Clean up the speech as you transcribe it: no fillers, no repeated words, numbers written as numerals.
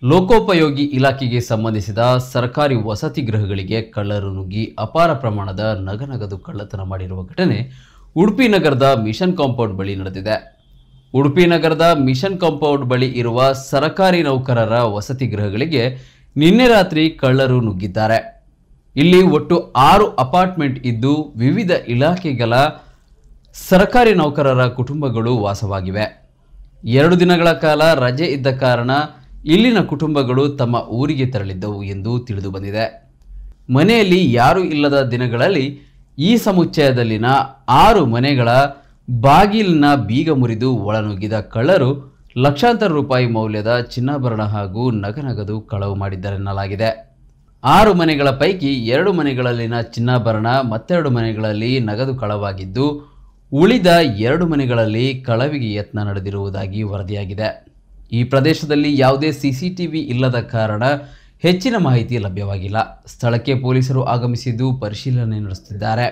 ಲೋಕೋಪಯೋಗಿ ಇಲಾಖೆಗೆ ಸಂಬಂಧಿಸಿದ ಸರ್ಕಾರಿ ವಸತಿ ಗೃಹಗಳಿಗೆ ಕಳ್ಳರು ನುಗ್ಗಿ ಅಪಾರ ಪ್ರಮಾಣದ ನಗದು ಕಳ್ಳತನ ಮಾಡಿರುವ ಘಟನೆ ಉಡುಪಿ ನಗರದ ಮಿಷನ್ ಕಾಂಪೌಂಡ್ ಬಳಿ ನಡೆದಿದೆ. ಉಡುಪಿ ನಗರದ ಮಿಷನ್ ಕಾಂಪೌಂಡ್ ಬಳಿ ಇರುವ ಸರ್ಕಾರಿ ನೌಕರರ ವಸತಿ ಗೃಹಗಳಿಗೆ ನಿನ್ನೆ ರಾತ್ರಿ ಕಳ್ಳರು ನುಗ್ಗಿದ್ದಾರೆ. ಇಲ್ಲಿ ಒಟ್ಟು 6 ಅಪಾರ್ಟ್ಮೆಂಟ್ ಇದ್ದು ವಿವಿಧ ಇಲಾಖೆಗಳ ಸರ್ಕಾರಿ ನೌಕರರ ಕುಟುಂಬಗಳು ವಾಸವಾಗಿವೆ. 2 ದಿನಗಳ ಕಾಲ ರಜೆ ಇದ್ದ ಕಾರಣ ಇಲ್ಲಿನ ಕುಟುಂಬಗಳು ತಮ್ಮ ಊರಿಗೆ ತೆರಳಿದ್ದವು ಎಂದು ತಿಳಿದು ಬಂದಿದೆ. ಮನೆಯಲ್ಲಿ ಯಾರೂ ಇಲ್ಲದ ದಿನಗಳಲ್ಲಿ ಈ ಸಮುಚ್ಚಯದಲ್ಲಿನ 6 ಮನೆಗಳ ಬಾಗಿಲಿನ ಬೀಗ ಮುರಿದು ಒಳನುಗ್ಗಿದ ಕಳ್ಳರು ಲಕ್ಷಾಂತರ ರೂಪಾಯಿ ಮೌಲ್ಯದ ಚಿನ್ನಾಭರಣ ಹಾಗೂ ನಗದು ಕಳವು ಮಾಡಿದ್ದಾರೆನ್ನಲಾಗಿದೆ. 6 ಮನೆಗಳ ಪೈಕಿ 2 ಮನೆಗಳಲ್ಲಿನ ಚಿನ್ನಾಭರಣ ಮತ್ತೆರಡು ಮನೆಗಳಲ್ಲಿ ನಗದು ಕಳವಾಗಿದ್ದು, ಉಳಿದ 2 ಮನೆಗಳಲ್ಲಿ ಕಳವಿಗೆ ಯತ್ನ ನಡೆದಿರುವುದಾಗಿ ವರದಿಯಾಗಿದೆ. ಈ ಪ್ರದೇಶದಲ್ಲಿ ಯಾವುದೇ ಸಿಸಿಟಿವಿ ಇಲ್ಲದ ಕಾರಣ ಹೆಚ್ಚಿನ ಮಾಹಿತಿ ಲಭ್ಯವಾಗಿಲ್ಲ. ಸ್ಥಳಕ್ಕೆ ಪೊಲೀಸರು ಆಗಮಿಸಿದ್ದು ಪರಿಶೀಲನೆ ನಡೆಸುತ್ತಿದ್ದಾರೆ.